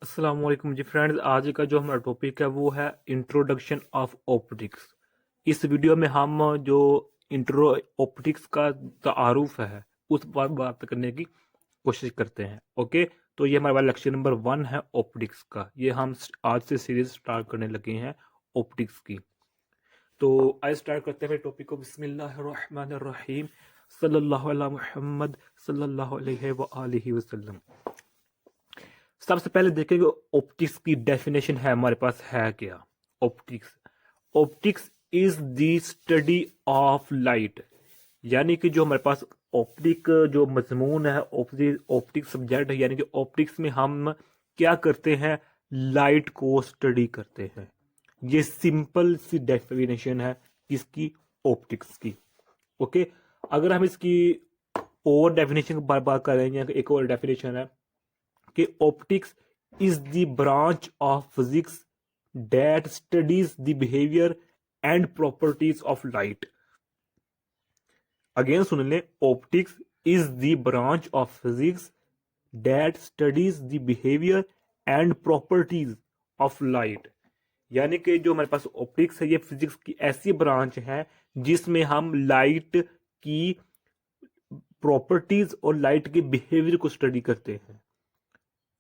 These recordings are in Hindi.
अस्सलाम वालेकुम जी फ्रेंड्स। आज का जो हमारा टॉपिक है वो है इंट्रोडक्शन ऑफ ऑप्टिक्स। इस वीडियो में हम जो इंट्रो ऑप्टिक्स का तारुफ है उस पर बात करने की कोशिश करते हैं। ओके, तो ये हमारा लेक्चर नंबर 1 है ऑप्टिक्स का। ये हम आज से सीरीज स्टार्ट करने लगे हैं ऑप्टिक्स की। तो आज स्टार्ट करते हैं टॉपिक को। बिस्मिल्लाहिर्रहमानिर्रहीम। सल्लल्लाहु अला मुहम्मद सल्लल्लाहु अलैहि व आलिहि वसल्लम। सबसे पहले देखेंगे ऑप्टिक्स की डेफिनेशन है हमारे पास है क्या। Optics optics is the study of light, यानी कि जो हमारे पास ऑप्टिक जो मजमून है, ऑप्टिक सब्जेक्ट है, यानी कि ऑप्टिक्स में हम क्या करते हैं, लाइट को स्टडी करते हैं। ये सिंपल सी डेफिनेशन है इसकी, ऑप्टिक्स की। ओके, अगर हम इसकी और डेफिनेशन की बात करेंगे, एक और डेफिनेशन है कि optics is the branch of physics that studies the behaviour and properties of light. Again सुन लें, optics is the branch of physics that studies the behaviour and properties of light. यानी कि जो हमारे पास ऑप्टिक्स है, ये फिजिक्स की ऐसी ब्रांच है जिसमें हम लाइट की प्रॉपर्टीज और लाइट के बिहेवियर को स्टडी करते हैं।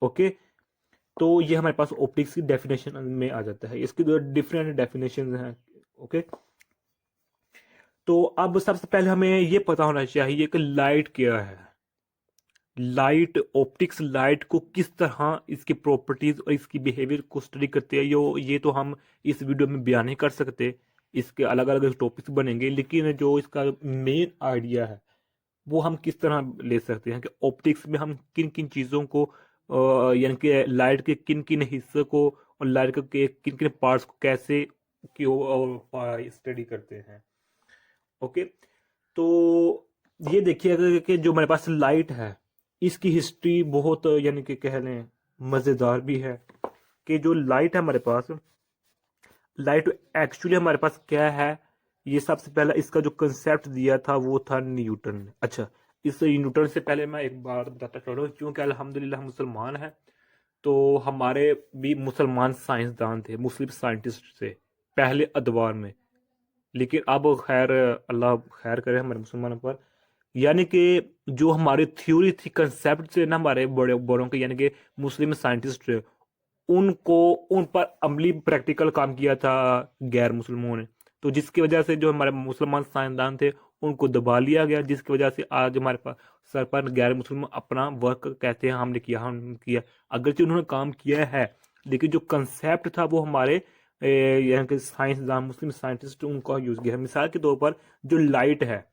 ओके, तो ये हमारे पास ऑप्टिक्स की डेफिनेशन में आ जाता है। इसकी दो डिफरेंट डेफिनेशन हैं। ओके, तो अब सबसे पहले हमें ये पता होना चाहिए कि लाइट क्या है। लाइट, ऑप्टिक्स लाइट को किस तरह इसकी प्रॉपर्टीज और इसकी बिहेवियर को स्टडी करते हैं, ये तो हम इस वीडियो में बयान नहीं कर सकते। इसके अलग अलग टॉपिक्स बनेंगे, लेकिन जो इसका मेन आइडिया है वो हम किस तरह ले सकते हैं कि ऑप्टिक्स में हम किन किन चीज़ों को यानी कि लाइट के किन किन हिस्से को और लाइट के किन किन पार्ट्स को कैसे स्टडी करते हैं। ओके, तो ये देखिए अगर कि जो हमारे पास लाइट है इसकी हिस्ट्री बहुत यानी कि कह लें मज़ेदार भी है। कि जो लाइट है हमारे पास, लाइट एक्चुअली हमारे पास क्या है, ये सबसे पहला इसका जो कंसेप्ट दिया था वो था न्यूटन ने। अच्छा, इस न्यूटन से पहले मैं एक बात बताता चलूँ, क्योंकि अल्हम्दुलिल्लाह हम मुसलमान हैं, तो हमारे भी मुसलमान साइंसदान थे, मुस्लिम साइंटिस्ट थे पहले अदवार में। लेकिन अब खैर, अल्लाह खैर करे हमारे मुसलमानों पर। यानी कि जो हमारी थ्योरी थी, कंसेप्ट थे ना हमारे बड़े बड़ों के, यानी कि मुस्लिम साइंटिस्ट, उनको उन पर अमली प्रैक्टिकल काम किया था गैर मुसलमानों ने। तो जिसकी वजह से जो हमारे मुसलमान साइंसदान थे उनको दबा लिया गया, जिसकी वजह से आज हमारे पास सर पर गैर मुसलमान अपना वर्क कहते हैं हमने किया, हमने किया। अगरचे उन्होंने काम किया है, लेकिन जो कंसेप्ट था वो हमारे यहाँ के साइंसदान मुस्लिम साइंटिस्ट उनका यूज किया है। मिसाल के तौर पर जो लाइट है,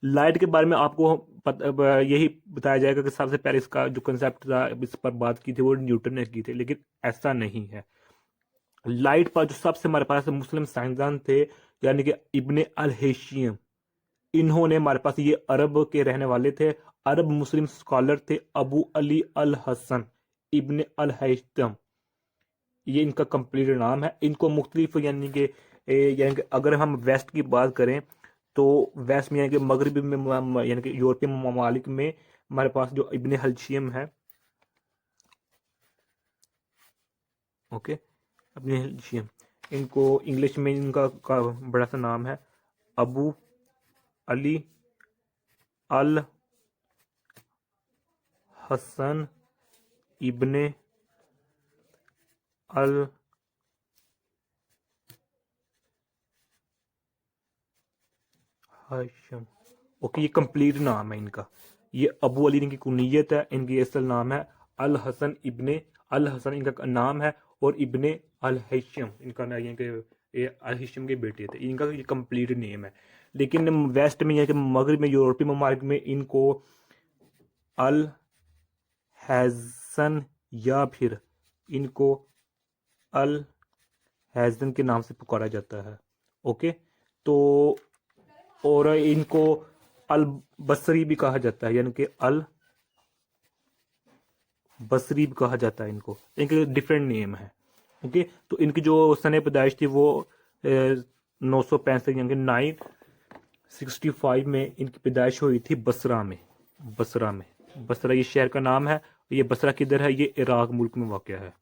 लाइट के बारे में आपको यही बताया जाएगा कि सबसे पहले इसका जो कंसेप्ट था, इस पर बात की थी वो न्यूटन ने की थी, लेकिन ऐसा नहीं है। लाइट पर जो सबसे हमारे पास मुस्लिम साइंसदान थे, यानी कि इब्ने अल हैशियम, इन्होंने हमारे पास, ये अरब के रहने वाले थे, अरब मुस्लिम स्कॉलर थे, अबू अली अल हसन इब्ने अल हैशम, ये इनका कंप्लीट नाम है। इनको मुख्तलिफ यानी कि अगर हम वेस्ट की बात करें तो वेस्ट में यानी कि मगरब में यानी कि यूरोपियन ममालिक में हमारे पास जो इब्ने हल्शियम है, ओके, इब्ने हल्शियम, इनको इंग्लिश में इनका का बड़ा सा नाम है अबू अली अल हसन इब्ने अल हशम। ओके, ये कंप्लीट नाम है इनका। ये अबू अली इनकी कुनियत है, इनकी असल नाम है अल हसन इब्ने अल हसन इनका नाम है, और इब्ने अल हैशम इनका नाम, ये अल हैशम के बेटे थे, इनका ये कंप्लीट नेम है। लेकिन वेस्ट में यानी कि मगरब में यूरोपीय ममालिक में इनको अल हैजन या फिर इनको अल हैजन के नाम से पुकारा जाता है। ओके, तो और इनको अल बसरी भी कहा जाता है, यानी कि अल बसरी भी कहा जाता है इनको, इनके डिफरेंट नेम है। ओके, तो इनकी जो सन पैदाइश थी वो 965 यानी कि 965 में इनकी पैदाइश हुई थी बसरा में। बसरा में, बसरा ये शहर का नाम है, ये बसरा किधर है? ये इराक मुल्क में वाक़ है।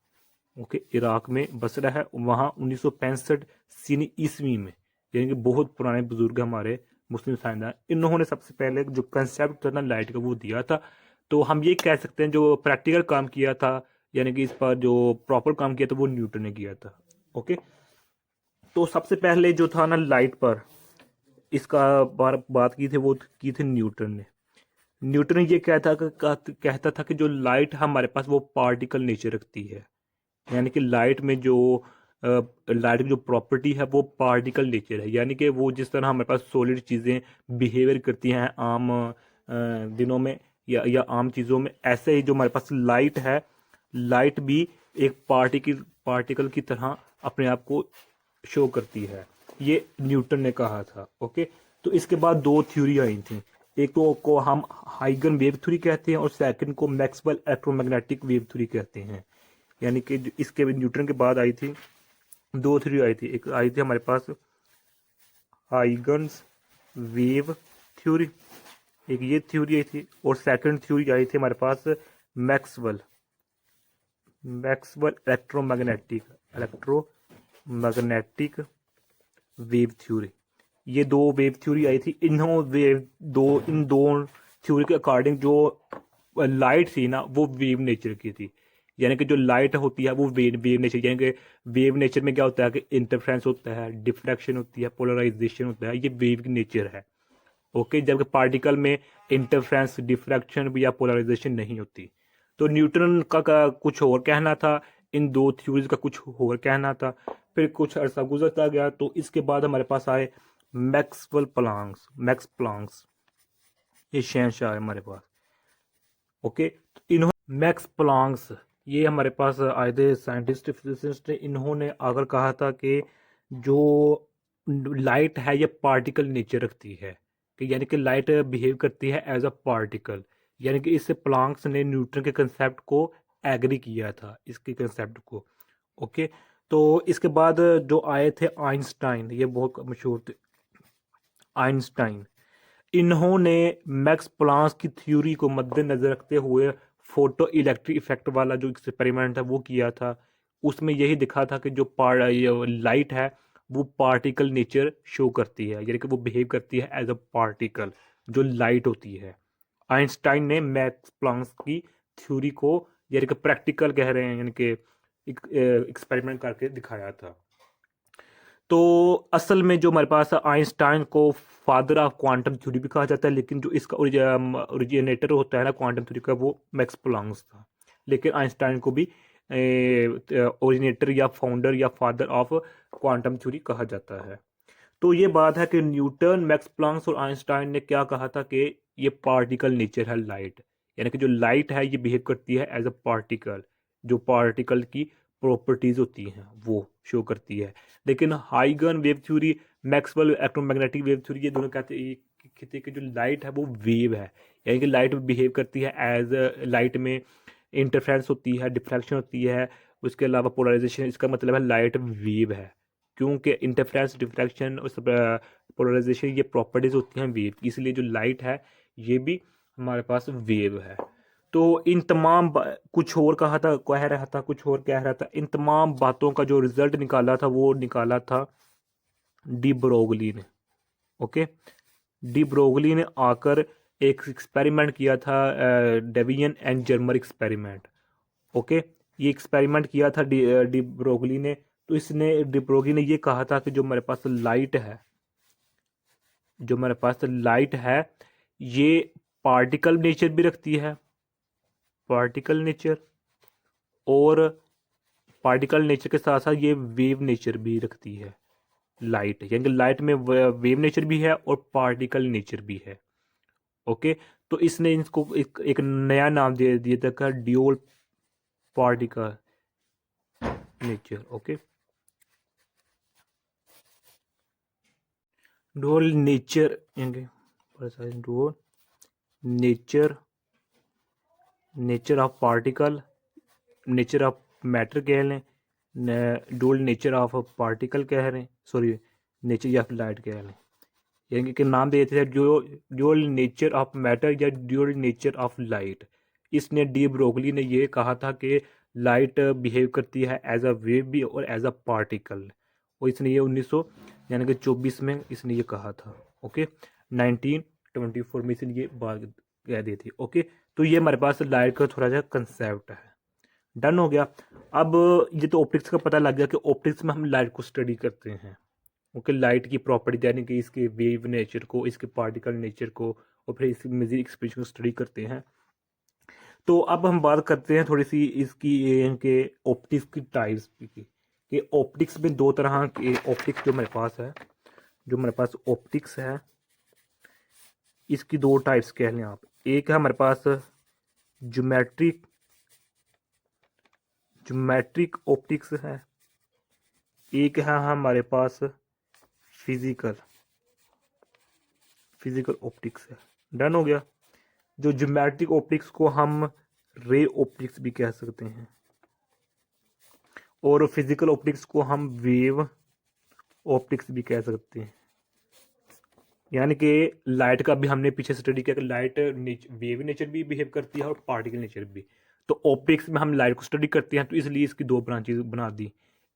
ओके, इराक में बसरा है। वहाँ 1965 सीनी ईस्वी में, यानी कि बहुत पुराने बुजुर्ग हमारे मुस्लिम साइंसदान, इन्होंने सबसे पहले जो कंसेप्ट था ना लाइट का वो दिया था। तो हम ये कह सकते हैं जो प्रैक्टिकल काम किया था, यानी कि इस पर जो प्रॉपर काम किया था वो न्यूटन ने किया था। ओके, तो सबसे पहले जो था ना लाइट पर इसका बात की थी वो की थी न्यूटन ने। न्यूटन ये कहता था कि जो लाइट हमारे पास वो पार्टिकल नेचर रखती है, यानी कि लाइट में जो लाइट की जो प्रॉपर्टी है वो पार्टिकल नेचर है, यानी कि वो जिस तरह हमारे पास सॉलिड चीज़ें बिहेवियर करती हैं आम दिनों में या आम चीज़ों में, ऐसे ही जो हमारे पास लाइट है, लाइट भी एक पार्टिकल की तरह अपने आप को शो करती है। ये न्यूटन ने कहा था। ओके, तो इसके बाद दो थ्योरी आई थी। एक तो को हम हाइगन वेव थ्योरी कहते हैं और सेकंड को मैक्सवेल इलेक्ट्रोमैग्नेटिक वेव थ्योरी कहते हैं। यानी कि इसके न्यूटन के बाद आई थी दो थ्योरी आई थी। एक आई थी हमारे पास हाइगन्स वेव थ्योरी, एक ये थ्योरी आई थी, और सेकंड थ्योरी आई थी हमारे पास Maxwell Maxwell electromagnetic wave theory. ये दो वेव थ्योरी आई थी। इन दो थ्योरी के अकॉर्डिंग जो लाइट थी ना वो वेव नेचर की थी, यानी कि जो लाइट होती है वो वेव नेचर, यानी कि वेव नेचर में क्या होता है कि इंटरफ्रेंस होता है, डिफ्रैक्शन होती है, पोलराइजेशन होता है, ये वेव की नेचर है। ओके, जबकि पार्टिकल में इंटरफ्रेंस, डिफ्रैक्शन या पोलराइजेशन नहीं होती। तो न्यूटन का कुछ और कहना था, इन दो थ्योरीज का कुछ और कहना था। फिर कुछ अरसा गुजरता गया तो इसके बाद हमारे पास आए मैक्स प्लांक्स, ये शहंशाह है हमारे पास। ओके, तो इन्होंने मैक्स प्लांक्स, ये हमारे पास आए थे साइंटिस्ट फिजिसिस्ट, इन्होंने आकर कहा था कि जो लाइट है ये पार्टिकल नेचर रखती है, कि यानी कि लाइट बिहेव करती है एज अ पार्टिकल। यानी कि इससे प्लांक्स ने न्यूटन के कंसेप्ट को एग्री किया था, इसके कंसेप्ट को। ओके, तो इसके बाद जो आए थे आइंस्टाइन, ये बहुत मशहूर थे आइंस्टाइन। इन्होंने मैक्स प्लांक की थ्योरी को मद्देनजर रखते हुए फोटो इलेक्ट्रिक इफेक्ट वाला जो एक्सपेरिमेंट था वो किया था। उसमें यही दिखा था कि जो लाइट है वो पार्टिकल नेचर शो करती है, यानी कि वो बिहेव करती है एज अ पार्टिकल, जो लाइट होती है। आइंस्टाइन ने मैक्स प्लांक की थ्योरी को यानी कि प्रैक्टिकल कह रहे हैं, यानी कि एक्सपेरिमेंट करके दिखाया था। तो असल में जो हमारे पास आइंस्टाइन को फादर ऑफ क्वांटम थ्योरी भी कहा जाता है, लेकिन जो इसका ओरिजिनेटर होता है ना क्वांटम थ्योरी का वो मैक्स प्लांक था। लेकिन आइंस्टाइन को भी ओरिजिनेटर या फाउंडर या फादर ऑफ क्वांटम थ्योरी कहा जाता है। तो ये बात है कि न्यूटन, मैक्स प्लांक और आइंस्टाइन ने क्या कहा था कि ये पार्टिकल नेचर है लाइट, यानी कि जो लाइट है ये बिहेव करती है एज अ पार्टिकल, जो पार्टिकल की प्रॉपर्टीज होती हैं वो शो करती है। लेकिन हाइगन wave theory, Maxwell electromagnetic wave theory, ये दोनों कहते हैं कि जो लाइट है वो वेव है, यानी कि लाइट बिहेव करती है एज लाइट में इंटरफ्रेंस होती है, डिफ्रैक्शन होती है, उसके अलावा पोलराइजेशन, इसका मतलब है लाइट वेव है, क्योंकि इंटरफ्रेंस, डिफ्रैक्शन और पोलराइजेशन ये प्रॉपर्टीज होती हैं वेव की, इसलिए जो लाइट है ये भी हमारे पास वेव है। तो इन तमाम कुछ और कह रहा था, कुछ और कह रहा था, इन तमाम बातों का जो रिजल्ट निकाला था वो निकाला था डी ब्रोगली ने। ओके, डी ब्रोगली ने आकर एक एक्सपेरिमेंट किया था, डेवियन एंड जर्मर एक्सपेरिमेंट। ओके, ये एक्सपेरिमेंट किया था डी ब्रोगली ने। तो इसने डी ब्रोगली ने ये कहा था कि जो हमारे पास लाइट है, जो हमारे पास लाइट है ये पार्टिकल नेचर भी रखती है, पार्टिकल नेचर, और पार्टिकल नेचर के साथ साथ ये वेव नेचर भी रखती है लाइट, यानी कि लाइट में वेव नेचर भी है और पार्टिकल नेचर भी है। ओके, तो इसने इसको एक नया नाम दे दिया था dual particle nature. Okay, dual nature, dual nature, nature of particle, nature of matter कह लें, ड्यूल नेचर ऑफ पार्टिकल कह रहे हैं, सॉरी नेचर ऑफ लाइट कह लें, यानी कि नाम देते हैं ड्यूल नेचर ऑफ मैटर या ड्यूल नेचर ऑफ लाइट। इसने डी ब्रोगली ने ये कहा था कि लाइट बिहेव करती है एज अ वेव भी और एज अ पार्टिकल, और इसने ये 1900 यानी कि 24 में इसने ये कहा था। ओके, 1924 में इसने ये बात कह दी थी। ओके, तो ये हमारे पास लाइट का थोड़ा सा कंसेप्ट है। डन हो गया। अब ये तो ऑप्टिक्स का पता लग गया कि ऑप्टिक्स में हम लाइट को स्टडी करते हैं। ओके, लाइट की प्रॉपर्टी यानी कि इसके वेव नेचर को, इसके पार्टिकल नेचर को, और फिर इसकी मजीद एक्सप्रेशन को स्टडी करते हैं। तो अब हम बात करते हैं थोड़ी सी इसकी इनके ऑप्टिक्स की टाइप्स की, कि ऑप्टिक्स में दो तरह के ऑप्टिक्स जो मेरे पास है, जो मेरे पास ऑप्टिक्स है इसकी दो टाइप्स कह लें आप। एक है हमारे पास ज्योमेट्रिक ज्योमेट्रिक ऑप्टिक्स है, एक है हमारे पास फिजिकल फिजिकल ऑप्टिक्स है। डन हो गया। जो ज्योमेट्रिक ऑप्टिक्स को हम रे ऑप्टिक्स भी कह सकते हैं, और फिजिकल ऑप्टिक्स को हम वेव ऑप्टिक्स भी कह सकते हैं। यानी कि लाइट का भी हमने पीछे स्टडी किया कि लाइट वेव नेचर भी बिहेव करती है और पार्टिकल नेचर भी। तो ऑप्टिक्स में हम लाइट को स्टडी करते हैं, तो इसलिए इसकी दो ब्रांचेज बना दी।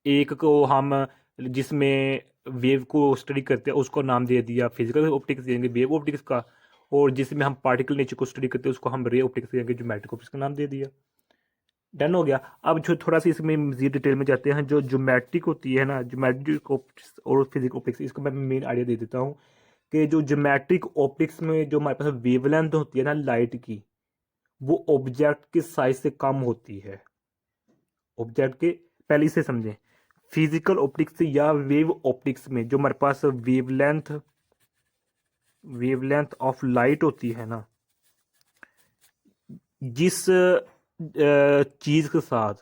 एक को हम जिसमें वेव को स्टडी करते हैं उसको नाम दे दिया फिजिकल ऑप्टिक्स देंगे वेव ऑप्टिक्स का, और जिसमें हम पार्टिकल नेचर को स्टडी करते हैं उसको हम रे ऑप्टिक्स देंगे ज्योमेट्रिक ऑप्टिक्स का नाम दे दिया। डन हो गया। अब जो थोड़ा सा इसमें मजीद डिटेल में जाते हैं, जो ज्योमेट्रिक होती है ना, ज्योमेट्रिक ऑप्टिक्स और फिजिकल ऑप्टिक्स, इसको मैं मेन आइडिया दे देता हूँ कि जो ज्योमेट्रिक ऑप्टिक्स में जो हमारे पास वेवलेंथ होती है ना लाइट की, वो ऑब्जेक्ट के साइज से कम होती है। ऑब्जेक्ट के, पहले इसे समझें। फिजिकल ऑप्टिक्स या वेव ऑप्टिक्स में जो हमारे पास वेवलेंथ ऑफ लाइट होती है ना, जिस चीज के साथ,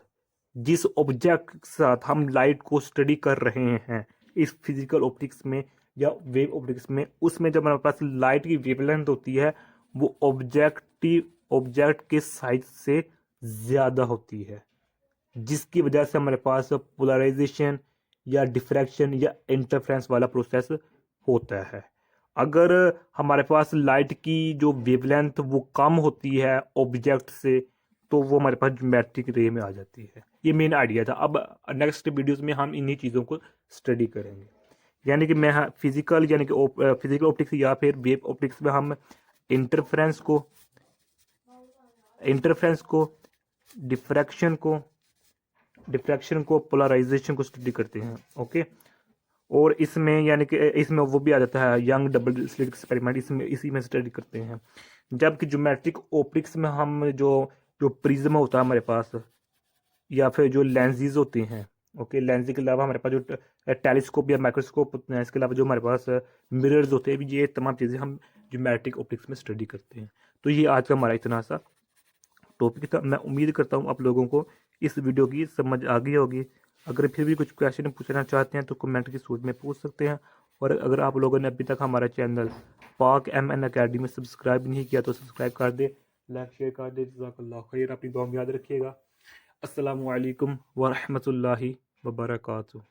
जिस ऑब्जेक्ट के साथ हम लाइट को स्टडी कर रहे हैं इस फिजिकल ऑप्टिक्स में या वेव ऑप्टिक्स में, उसमें जब हमारे पास लाइट की वेवलेंथ होती है वो ऑब्जेक्ट के साइज से ज्यादा होती है, जिसकी वजह से हमारे पास पोलराइजेशन या डिफ्रैक्शन या इंटरफेरेंस वाला प्रोसेस होता है। अगर हमारे पास लाइट की जो वेवलेंथ वो कम होती है ऑब्जेक्ट से, तो वो हमारे पास ज्योमेट्रिक रे में आ जाती है। ये मेन आइडिया था। अब नेक्स्ट वीडियोस में हम इन्हीं चीज़ों को स्टडी करेंगे। यानी कि मैं फिजिकल यानी कि फिजिकल ऑप्टिक्स या फिर वेव ऑप्टिक्स में हम इंटरफेरेंस को डिफ्रैक्शन को पोलराइजेशन को स्टडी करते हैं। ओके, और इसमें यानी कि इसमें वो भी आ जाता है यंग डबल स्लिट एक्सपेरिमेंट, इसमें इसी में स्टडी करते हैं। जबकि ज्योमेट्रिक ऑप्टिक्स में हम जो जो प्रिज्म होता है हमारे पास, या फिर जो लेंसेज होते हैं, ओके, लेंस के अलावा हमारे पास जो टेलीस्कोप या माइक्रोस्कोप होते हैं, इसके अलावा जो हमारे पास मिरर्स होते हैं, ये तमाम चीज़ें हम ज्योमेट्रिक ऑप्टिक्स में स्टडी करते हैं। तो ये आज का हमारा इतना सा टॉपिक था। मैं उम्मीद करता हूँ आप लोगों को इस वीडियो की समझ आ गई होगी। अगर फिर भी कुछ क्वेश्चन पूछना चाहते हैं तो कमेंट की सूट में पूछ सकते हैं। और अगर आप लोगों ने अभी तक हमारा चैनल पाक MN अकेडमी सब्सक्राइब नहीं किया तो सब्सक्राइब कर दे, लाइक शेयर कर दे। जज़ाकल्लाह खैर, अपनी दुआ में याद रखिएगा। अस्सलामु अलैकुम व रहमतुल्लाहि व बरकातुहू।